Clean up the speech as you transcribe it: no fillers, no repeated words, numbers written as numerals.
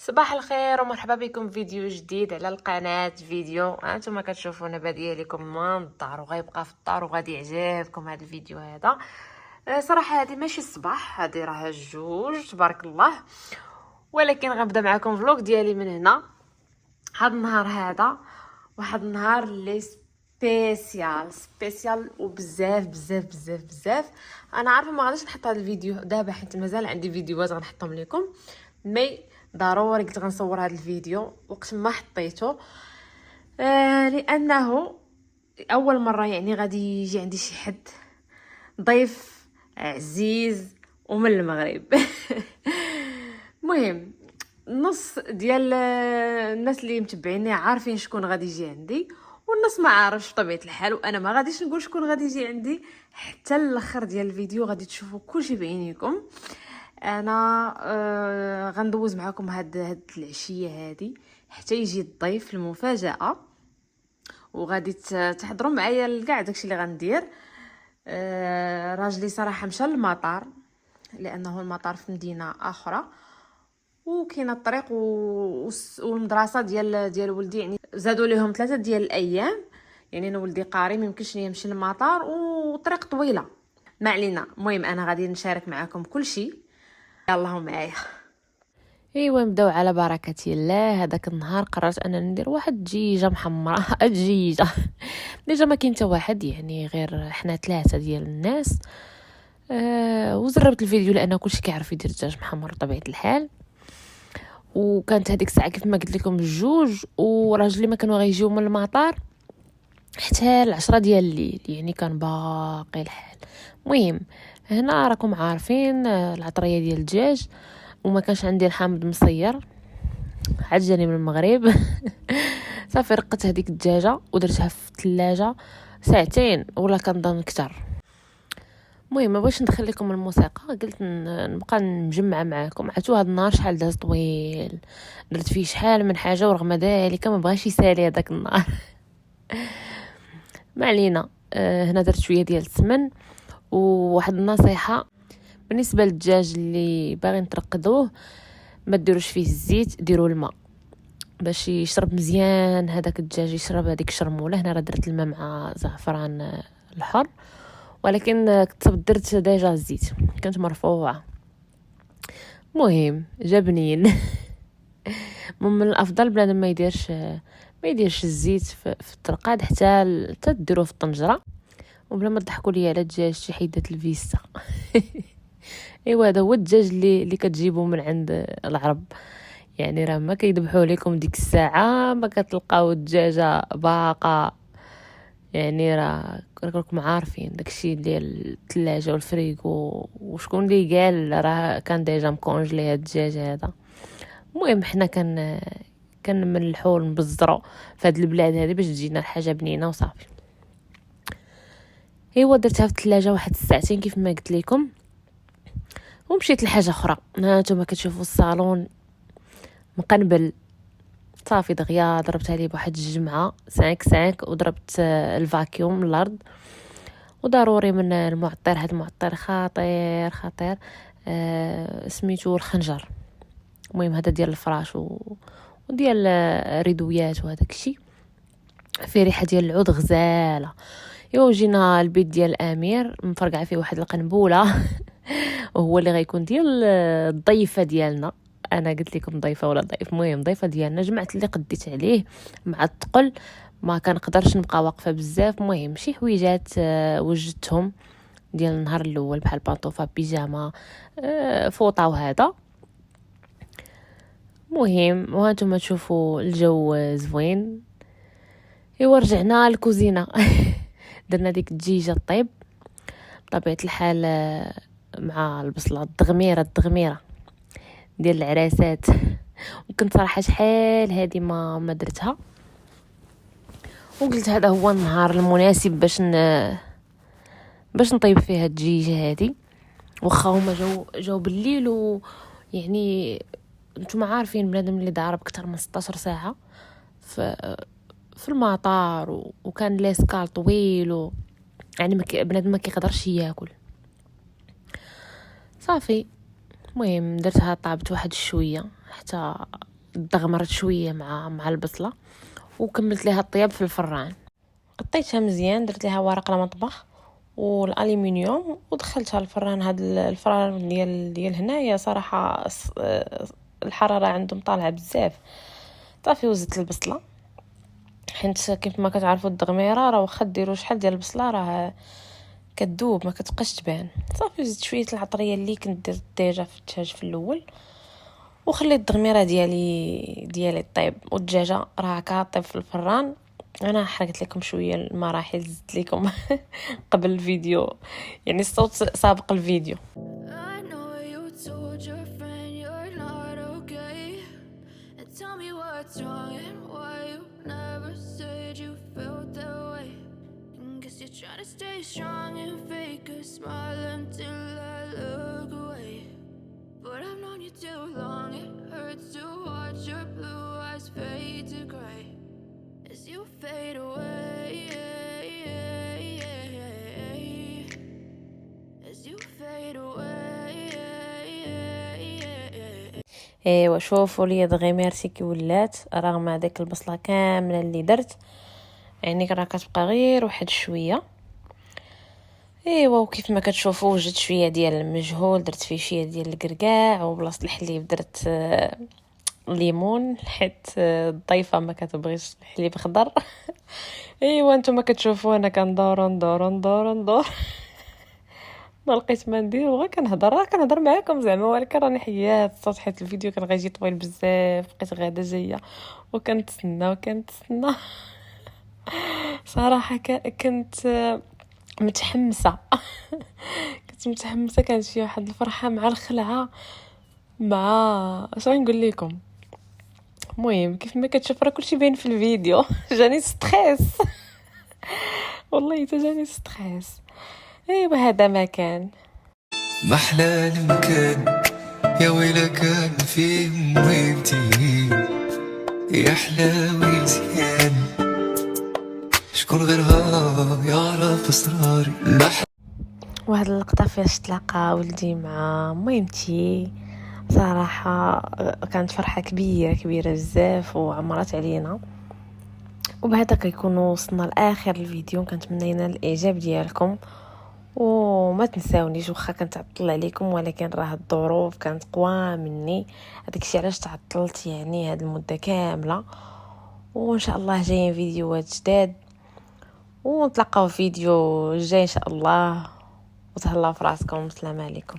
صباح الخير ومرحبا بكم فيديو جديد على القناه. فيديو انتم كتشوفونا باديه لكم من الدار وغيبقى في الدار وغادي يعجبكم هذا الفيديو هذا. صراحه هذه ماشي الصباح، هذه راه الجوج تبارك الله، ولكن غنبدا معكم فلوق ديالي من هنا. هذا النهار هذا واحد النهار اللي سبيسيال وبزاف بزاف بزاف بزاف. انا عارفه ما غاديش نحط هذا الفيديو دابا حيت مازال عندي فيديوهات غنحطهم لكم، مي ضروري قلت غنصور هذا الفيديو وقت ما حطيته لانه اول مره يعني غادي يجي عندي شي حد ضيف عزيز ومن المغرب. مهم نص ديال الناس اللي متبعيني عارفين شكون غادي يجي عندي، والناس ما عارفش بطبيعه الحال، وانا ما غاديش نقول شكون غادي يجي عندي حتى الاخر ديال الفيديو غادي تشوفوا كلشي بعينيكم. انا غندوز معكم هاد العشيه هادي حتى يجي الضيف المفاجاه، وغادي تحضروا معايا لكاع داكشي اللي غندير. راجلي صراحه مشى للمطار لانه المطار في مدينه اخرى، وكاينه الطريق والمدرسه ديال ولدي يعني زادوا لهم 3 ديال الايام. يعني انا ولدي قاري ما يمكنش يمشي للمطار والطريق طويله، ما علينا. المهم انا غادي نشارك معكم كل شيء، يلا معايا. ايوا نبداو على بركه الله. هذاك النهار قررت انني ندير واحد دجيجه محمره. دجيجه ديجا ما كاين حتى واحد، يعني غير حنا 3 ديال الناس. وزربت الفيديو لان كلشي كيعرف يدير دجاج محمر بطبيعه الحال. وكانت هذيك الساعه كيف ما قلت لكم الجوج، وراجلي ما كانوا غيجيو من المطار حتى 10 ديال الليل، يعني كان باقي الحال. المهم هنا راكم عارفين العطريه ديال الدجاج، وما كانش عندي الحامض مصير عجاني من المغرب. صافي رقت هذيك الدجاجه ودرتها في الثلاجه ساعتين ولا كنظن اكثر. المهم باش ندخل لكم الموسيقى قلت نبقى مجمعه معاكم. عرفتوا هذا النهار شحال داز طويل، درت فيه شحال من حاجه، ورغم ذلك ما بغاش يسالي هذاك النهار. ما علينا. هنا درت شويه ديال السمن. وواحد النصيحه بالنسبه للدجاج اللي باغي ترقدوه، ما ديروش فيه الزيت، ديروا الماء باش يشرب مزيان. هذاك الدجاج يشرب هذيك الشرموله. هنا راه درت الماء مع زعفران الحر، ولكن كنت درت ديجا الزيت، كانت مرفوعه. مهم جا بنين. من الافضل بنادم ما يديرش الزيت في الترقاد حتى ديروه في الطنجره. وبلا ما تضحكوا لي على الدجاج شي حيده الفيستا. ايوا هذا هو الدجاج اللي كتجيبوا من عند العرب، يعني راه ما كيذبحوه لكم ديك الساعه ما كتلقاو الدجاجه باقه. يعني راكم عارفين داكشي ديال الثلاجه والفريغو، وشكون اللي قال راه كان ديجا مكونجلي هاد الدجاج هذا. المهم حنا كنملحو نبزرو في هاد البلاد هذه باش تجينا الحاجه بنينه وصافي. ايوا درتها في الثلاجه واحد الساعتين كيف ما قلت لكم، ومشيت لحاجه اخرى. هانتوما كتشوفوا الصالون مقنبل صافي دغيا ضربتها لي بواحد الجمعه 5 وضربت الفاكيوم الارض. وضروري من المعطر، هذا المعطر خطير سميتو الخنجر. المهم هذا ديال الفراش وديال الريدويات وهذاك الشيء، فيه ريحه ديال العود غزاله. ايوا جينا البيت ديال الامير مفرقعه فيه واحد القنبوله. وهو اللي غيكون ديال الضيفه ديالنا. انا قلت لكم ضيفه ولا ضيف، المهم ضيفه ديالنا. جمعت اللي قديت عليه مع الثقل، ما كنقدرش نبقى واقفه بزاف. المهم شي حويجات وجدتهم ديال النهار الاول بحال بانطوفه بيجاما فوطه وهذا. مهم وهانتوما تشوفوا الجو زوين. ايوا رجعنا للكوزينه. درنا ديك الدجيجه الطيب بطبيعه الحال مع البصله الدغميره ديال العراسات. وكنت صراحه شحال هذه ما درتها، وقلت هذا هو النهار المناسب باش نطيب فيها الدجيجه هذه. واخا هما جاو بالليل، يعني نتوما عارفين بنادم اللي ضارب اكثر من 16 ساعه في المطار، وكان ليسكال طويل، يعني بنادم ما كيقدرش ياكل صافي. المهم درتها طابت واحد شويه حتى دغمرت شويه مع البصله، وكملت ليها الطياب في الفران. قطيتها مزيان، درت ليها ورق المطبخ والالومنيوم ودخلتها الفران. هذا الفران ديال هنايا صراحه الحراره عندهم طالعه بزاف. صافي وزدت البصله، حيت كيف ما كتعرفوا الدغميره راه واخا ديروا شحال ديال البصله راه كتذوب ما كتبقاش تبان. صافي زدت شويه العطريه اللي كنت درت ديجا في الدجاج في الاول، وخليت الدغميره ديالي طيب. والدجاجه راه كاطيب في الفران. انا حرقت لكم شويه المراحل، زدت لكم قبل الفيديو، يعني الصوت سابق الفيديو. I know you told your friend you're not okay, and tell me what's wrong and why you never said you felt that way. And guess you're trying to stay strong and fake a smile until I look away. But I've known you too long, it hurts to watch your blue eyes fade to gray as you fade away, as you fade away. ايوا شوفوا لي دغيميرتي كي ولات، رغم هذيك البصله كامله اللي درت، يعني راه كتبقى غير واحد شويه. ايوا وكيف ما كتشوفوا وجدت شويه ديال المجهول، درت فيه شويه ديال الكركاع، وبلاصه الحليب درت ليمون، حيت الضيفه ما كتبغيش الحليب خضر. ايوا نتوما كتشوفوا انا كندور ما لقيت ما ندير، وغا كنهضر معاكم زعما، ولكن راني حيات الصوت حيت الفيديو كان غيجي طويل بزاف. بقيت غاده جايه وكنتسنى صراحه كنت متحمسه. كنت متحمسه، كانت فيها واحد الفرحه مع الخلعه مع اش نقول لكم. المهم كيف ما كتشوف راه كلشي باين في الفيديو. جاني ستريس والله جاني ستريس. ايوا هذا ما كان محلى المكان، يا ويلك كان فيه مهمتي، يا حلاوي زيان، شكون غيرها يعرف اسراري. وهاد اللقطه فاش تلاقى ولدي مع ميمتي، صراحه كانت فرحه كبيره بزاف وعمرت علينا. وبهذا كيكون وصلنا لاخر الفيديو. كنتمنى ينال الاعجاب ديالكم، وما تنساونيش واخا كنتعطل عليكم، ولكن راه الظروف كانت قوى مني، هذاك الشيء علاش تعطلت يعني هاد المده كامله. وان شاء الله جايين فيديوهات جداد، ونتلاقاو في فيديو جاي ان شاء الله. وتهلاو في راسكم، السلام عليكم.